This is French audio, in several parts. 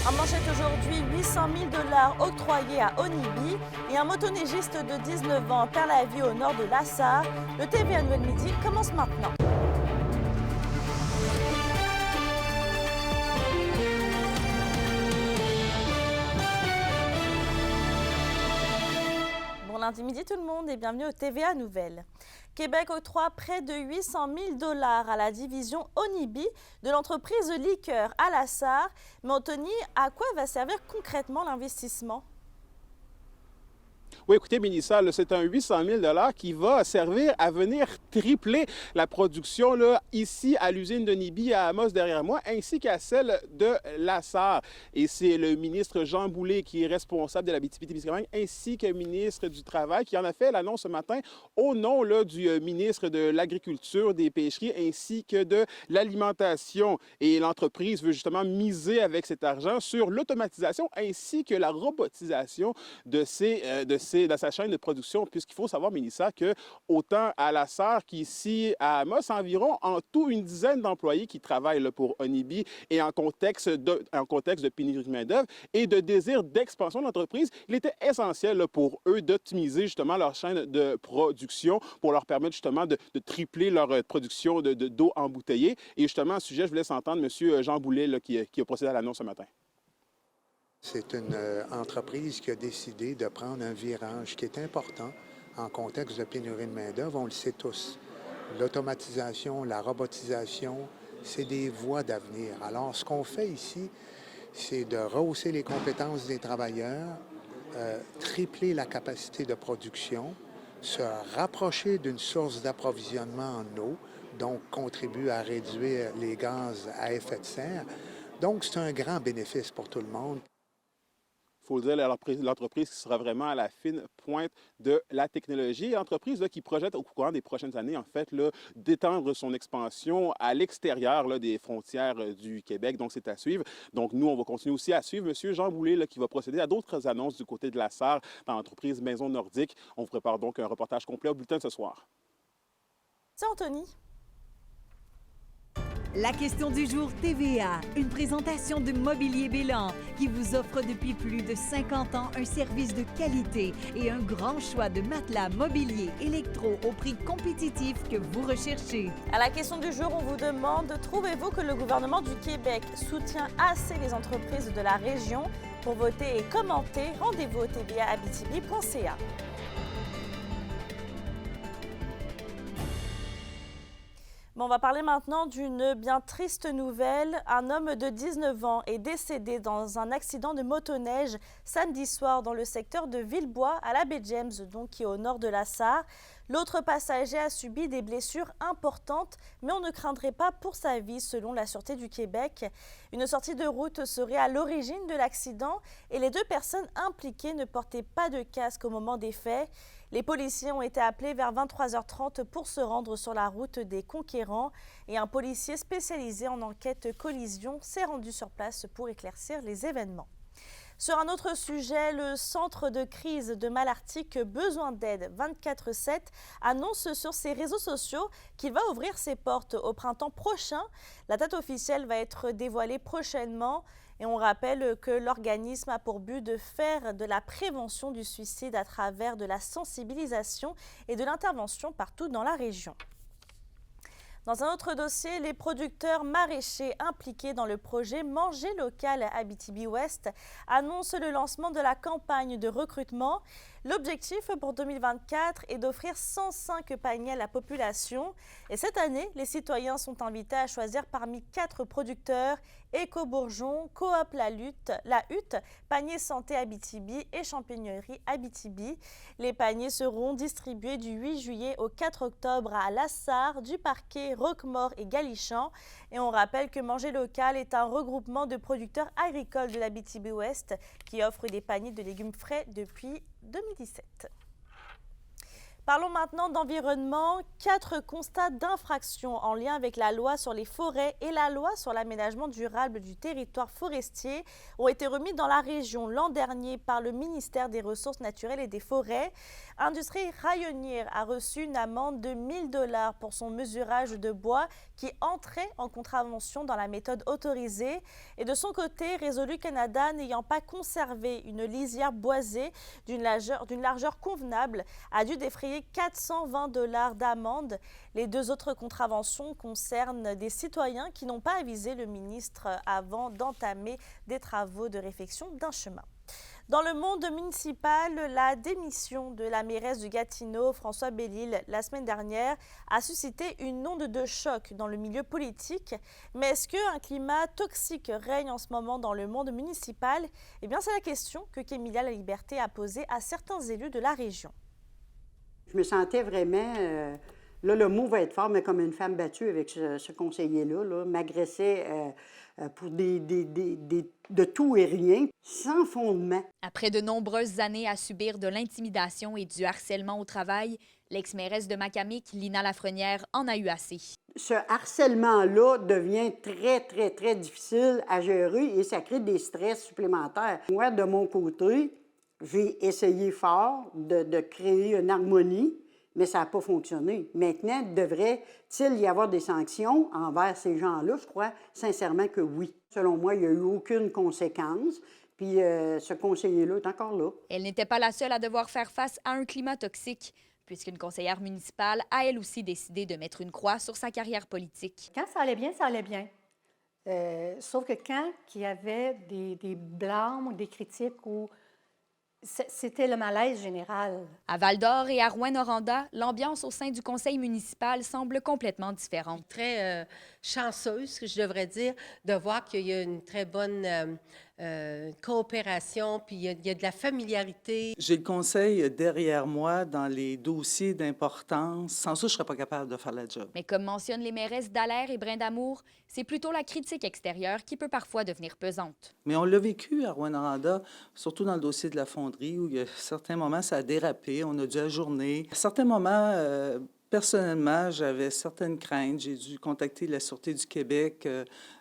En manchette aujourd'hui, 800 000 $ octroyés à Onibi et un motoneigiste de 19 ans perd la vie au nord de Lassar. Le TVA Nouvelle Midi commence maintenant. Bon lundi midi tout le monde et bienvenue au TVA Nouvelles. Québec octroie près de 800 000 $ à la division Onibi de l'entreprise Liqueur à Lassar. Mais Anthony, à quoi va servir concrètement l'investissement? Oui, écoutez, Mélissa, c'est un 800 000 $ qui va servir à venir tripler la production là, ici à l'usine de Nibi à Amos derrière moi, ainsi qu'à celle de Lassar. Et c'est le ministre Jean Boulet qui est responsable de l'Abitibi-Témiscamingue, ainsi que le ministre du Travail qui en a fait l'annonce ce matin au nom là, du ministre de l'Agriculture, des Pêcheries, ainsi que de l'Alimentation. Et l'entreprise veut justement miser avec cet argent sur l'automatisation ainsi que la robotisation de sa chaîne de production, puisqu'il faut savoir, Mélissa, que autant à Lassar qu'ici à Amos, environ en tout une dizaine d'employés qui travaillent là, pour Onibi et en contexte de pénurie de main-d'œuvre et de désir d'expansion de l'entreprise, il était essentiel là, pour eux d'optimiser justement leur chaîne de production pour leur permettre justement de tripler leur production d'eau embouteillée. Et justement, à ce sujet, je vous laisse entendre M. Jean Boulet là, qui a procédé à l'annonce ce matin. C'est une entreprise qui a décidé de prendre un virage qui est important en contexte de pénurie de main-d'œuvre. On le sait tous. L'automatisation, la robotisation, c'est des voies d'avenir. Alors, ce qu'on fait ici, c'est de rehausser les compétences des travailleurs, tripler la capacité de production, se rapprocher d'une source d'approvisionnement en eau, donc contribuer à réduire les gaz à effet de serre. Donc, c'est un grand bénéfice pour tout le monde. Il faut le dire, l'entreprise qui sera vraiment à la fine pointe de la technologie. L'entreprise qui projette au courant des prochaines années, en fait, d'étendre son expansion à l'extérieur des frontières du Québec. Donc, c'est à suivre. Donc, nous, on va continuer aussi à suivre M. Jean Boulet qui va procéder à d'autres annonces du côté de Lassar dans l'entreprise Maison Nordique. On vous prépare donc un reportage complet au bulletin de ce soir. C'est Anthony. La question du jour TVA, une présentation de Mobilier Bélan qui vous offre depuis plus de 50 ans un service de qualité et un grand choix de matelas, mobilier, électro au prix compétitif que vous recherchez. À la question du jour, on vous demande, trouvez-vous que le gouvernement du Québec soutient assez les entreprises de la région? Pour voter et commenter, rendez-vous au tvaabitibi.ca. Bon, on va parler maintenant d'une bien triste nouvelle. Un homme de 19 ans est décédé dans un accident de motoneige samedi soir dans le secteur de Villebois à la baie James, donc qui est au nord de Lassar. L'autre passager a subi des blessures importantes, mais on ne craindrait pas pour sa vie selon la Sûreté du Québec. Une sortie de route serait à l'origine de l'accident et les deux personnes impliquées ne portaient pas de casque au moment des faits. Les policiers ont été appelés vers 23h30 pour se rendre sur la route des Conquérants et un policier spécialisé en enquête collision s'est rendu sur place pour éclaircir les événements. Sur un autre sujet, le centre de crise de Malartic Besoin d'aide 24/7 annonce sur ses réseaux sociaux qu'il va ouvrir ses portes au printemps prochain. La date officielle va être dévoilée prochainement et on rappelle que l'organisme a pour but de faire de la prévention du suicide à travers de la sensibilisation et de l'intervention partout dans la région. Dans un autre dossier, les producteurs maraîchers impliqués dans le projet Manger local à Abitibi-Ouest annoncent le lancement de la campagne de recrutement. L'objectif pour 2024 est d'offrir 105 paniers à la population. Et cette année, les citoyens sont invités à choisir parmi 4 producteurs: Éco-Bourgeon, Coop La Hutte, Panier Santé Abitibi et Champignerie Abitibi. Les paniers seront distribués du 8 juillet au 4 octobre à Lassar, du Parquet, Roquemaure et Galichan. Et on rappelle que Manger local est un regroupement de producteurs agricoles de l'Abitibi-Ouest qui offre des paniers de légumes frais depuis 2017. Parlons maintenant d'environnement. 4 constats d'infraction en lien avec la loi sur les forêts et la loi sur l'aménagement durable du territoire forestier ont été remis dans la région l'an dernier par le ministère des Ressources naturelles et des Forêts. Industrie Rayonnière a reçu une amende de 1 000 $ pour son mesurage de bois qui entrait en contravention dans la méthode autorisée. Et de son côté, Résolu Canada, n'ayant pas conservé une lisière boisée d'une largeur convenable, a dû défrayer 420 $ d'amende. Les 2 autres contraventions concernent des citoyens qui n'ont pas avisé le ministre avant d'entamer des travaux de réfection d'un chemin. Dans le monde municipal, la démission de la mairesse de Gatineau, François Bellil, la semaine dernière, a suscité une onde de choc dans le milieu politique. Mais est-ce qu'un climat toxique règne en ce moment dans le monde municipal? Eh bien, c'est la question que Kémilia Laliberté a posée à certains élus de la région. Je me sentais vraiment, là le mot va être fort, mais comme une femme battue avec ce conseiller-là, m'agressait pour de tout et rien, sans fondement. Après de nombreuses années à subir de l'intimidation et du harcèlement au travail, l'ex-mairesse de Macamic, Lina Lafrenière, en a eu assez. Ce harcèlement-là devient très, très, très difficile à gérer et ça crée des stress supplémentaires. Moi, de mon côté, j'ai essayé fort de créer une harmonie, mais ça n'a pas fonctionné. Maintenant, devrait-il y avoir des sanctions envers ces gens-là? Je crois sincèrement que oui. Selon moi, il n'y a eu aucune conséquence, puis ce conseiller-là est encore là. Elle n'était pas la seule à devoir faire face à un climat toxique, puisqu'une conseillère municipale a elle aussi décidé de mettre une croix sur sa carrière politique. Quand ça allait bien, ça allait bien. Sauf que quand il y avait des blâmes ou des critiques ou c'était le malaise général. À Val-d'Or et à Rouyn-Noranda, l'ambiance au sein du conseil municipal semble complètement différente. Très chanceuse, je devrais dire, de voir qu'il y a une très bonne coopération, puis il y a de la familiarité. J'ai le conseil derrière moi dans les dossiers d'importance. Sans ça, je ne serais pas capable de faire la job. Mais comme mentionnent les mairesses Dallaire et Brindamour, c'est plutôt la critique extérieure qui peut parfois devenir pesante. Mais on l'a vécu à Rouyn-Noranda, surtout dans le dossier de la fonderie, où il y a certains moments, ça a dérapé, on a dû ajourner. À certains moments, personnellement, j'avais certaines craintes. J'ai dû contacter la Sûreté du Québec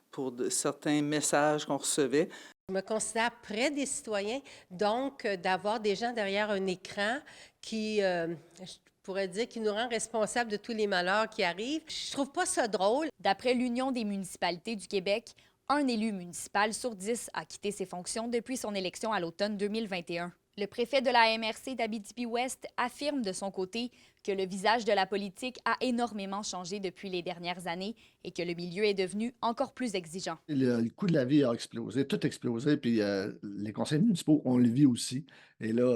pour certains messages qu'on recevait. Je me considère près des citoyens, donc d'avoir des gens derrière un écran qui, je pourrais dire, qui nous rend responsables de tous les malheurs qui arrivent. Je trouve pas ça drôle. D'après l'Union des municipalités du Québec, un élu municipal sur 10 a quitté ses fonctions depuis son élection à l'automne 2021. Le préfet de la MRC d'Abitibi-Ouest affirme de son côté que le visage de la politique a énormément changé depuis les dernières années et que le milieu est devenu encore plus exigeant. Le coût de la vie a explosé, tout a explosé, puis les conseils municipaux, on le vit aussi. Et là,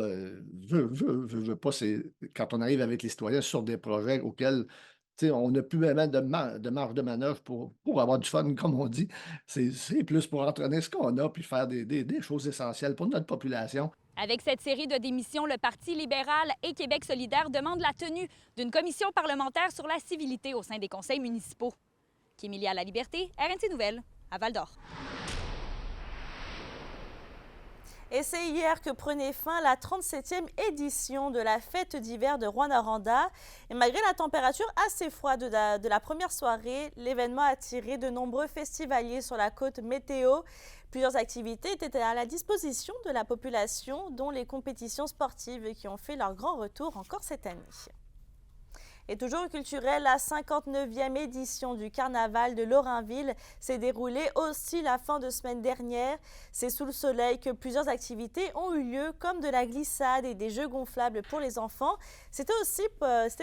veux pas, c'est quand on arrive avec les citoyens sur des projets auxquels on n'a plus vraiment de marge de manœuvre pour avoir du fun, comme on dit. C'est plus pour entraîner ce qu'on a, puis faire des choses essentielles pour notre population. Avec cette série de démissions, le Parti libéral et Québec solidaire demandent la tenue d'une commission parlementaire sur la civilité au sein des conseils municipaux. Kémilia Laliberté, RNC Nouvelles, à Val-d'Or. Et c'est hier que prenait fin la 37e édition de la fête d'hiver de Rouyn-Noranda. Et malgré la température assez froide de la première soirée, l'événement a attiré de nombreux festivaliers sur la côte météo. Plusieurs activités étaient à la disposition de la population, dont les compétitions sportives qui ont fait leur grand retour encore cette année. Et toujours culturel, la 59e édition du Carnaval de Lorrainville s'est déroulée aussi la fin de semaine dernière. C'est sous le soleil que plusieurs activités ont eu lieu, comme de la glissade et des jeux gonflables pour les enfants. C'était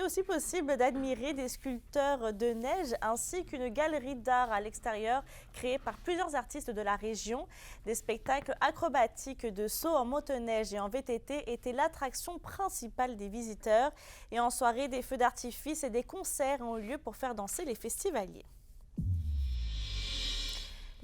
aussi possible d'admirer des sculpteurs de neige ainsi qu'une galerie d'art à l'extérieur créée par plusieurs artistes de la région. Des spectacles acrobatiques de saut en motoneige et en VTT étaient l'attraction principale des visiteurs. Et en soirée, des feux d'artifice et des concerts ont eu lieu pour faire danser les festivaliers.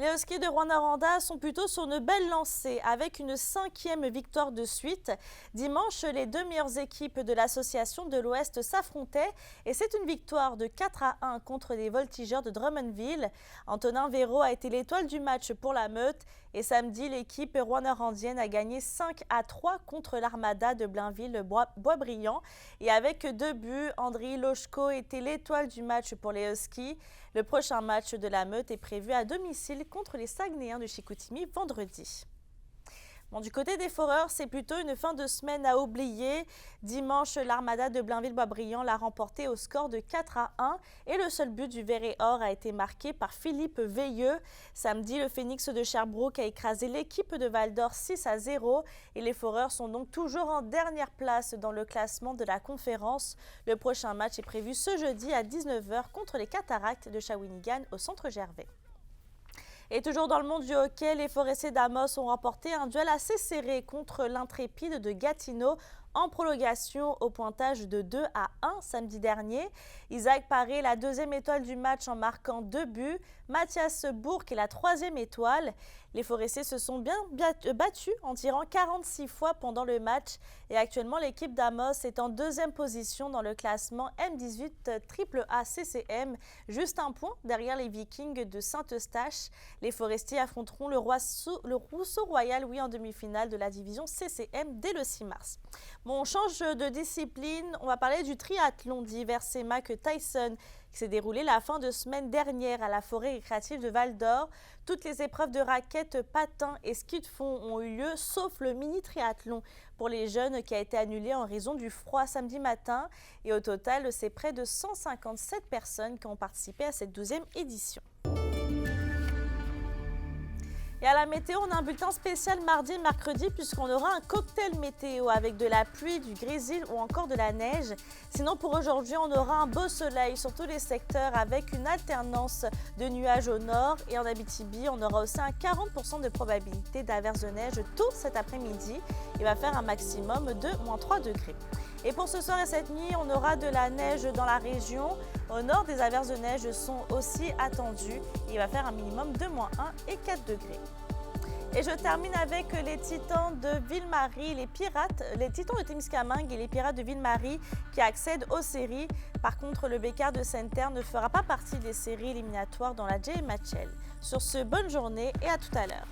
Les Huskies de Rouyn-Noranda sont plutôt sur une belle lancée avec une 5e victoire de suite. Dimanche, les 2 meilleures équipes de l'association de l'Ouest s'affrontaient et c'est une victoire de 4-1 contre les Voltigeurs de Drummondville. Antonin Véro a été l'étoile du match pour la Meute et samedi, l'équipe rouyn-norandienne a gagné 5-3 contre l'Armada de Blainville-Boisbriand. Et avec 2 buts, Andriy Lochko était l'étoile du match pour les Huskies. Le prochain match de la Meute est prévu à domicile contre les Saguenayens de Chicoutimi vendredi. Bon, du côté des Foreurs, c'est plutôt une fin de semaine à oublier. Dimanche, l'Armada de Blainville-Boisbriand l'a remporté au score de 4-1 et le seul but du Vert et Or a été marqué par Philippe Veilleux. Samedi, le Phoenix de Sherbrooke a écrasé l'équipe de Val-d'Or 6-0 et les Foreurs sont donc toujours en dernière place dans le classement de la conférence. Le prochain match est prévu ce jeudi à 19h contre les Cataractes de Shawinigan au Centre Gervais. Et toujours dans le monde du hockey, les Forestiers d'Amos ont remporté un duel assez serré contre l'Intrépide de Gatineau en prolongation au pointage de 2-1 samedi dernier. Isaac Paré, la 2e étoile du match en marquant 2 buts. Mathias Bourque est la 3e étoile. Les Forestiers se sont bien battus en tirant 46 fois pendant le match. Et actuellement, l'équipe d'Amos est en 2e position dans le classement M18 AAA CCM, juste un point derrière les Vikings de Saint-Eustache. Les Forestiers affronteront le Rousseau Royal en demi-finale de la division CCM dès le 6 mars. Bon, on change de discipline. On va parler du triathlon d'hiver CEMAC Tyson qui s'est déroulé la fin de semaine dernière à la forêt récréative de Val-d'Or. Toutes les épreuves de raquettes, patins et ski de fond ont eu lieu, sauf le mini-triathlon pour les jeunes qui a été annulé en raison du froid samedi matin. Et au total, c'est près de 157 personnes qui ont participé à cette 12e édition. Et à la météo, on a un bulletin spécial mardi et mercredi puisqu'on aura un cocktail météo avec de la pluie, du grésil ou encore de la neige. Sinon, pour aujourd'hui, on aura un beau soleil sur tous les secteurs avec une alternance de nuages au nord. Et en Abitibi, on aura aussi un 40% de probabilité d'averse de neige tôt cet après-midi. Il va faire un maximum de -3 degrés. Et pour ce soir et cette nuit, on aura de la neige dans la région. Au nord, des averses de neige sont aussi attendues. Il va faire un minimum de -1 et 4 degrés. Et je termine avec les Titans de Ville-Marie, les Titans de Témiscamingue et les Pirates de Ville-Marie qui accèdent aux séries. Par contre, le Bécard de Sainte-Terre ne fera pas partie des séries éliminatoires dans la JMHL. Sur ce, bonne journée et à tout à l'heure.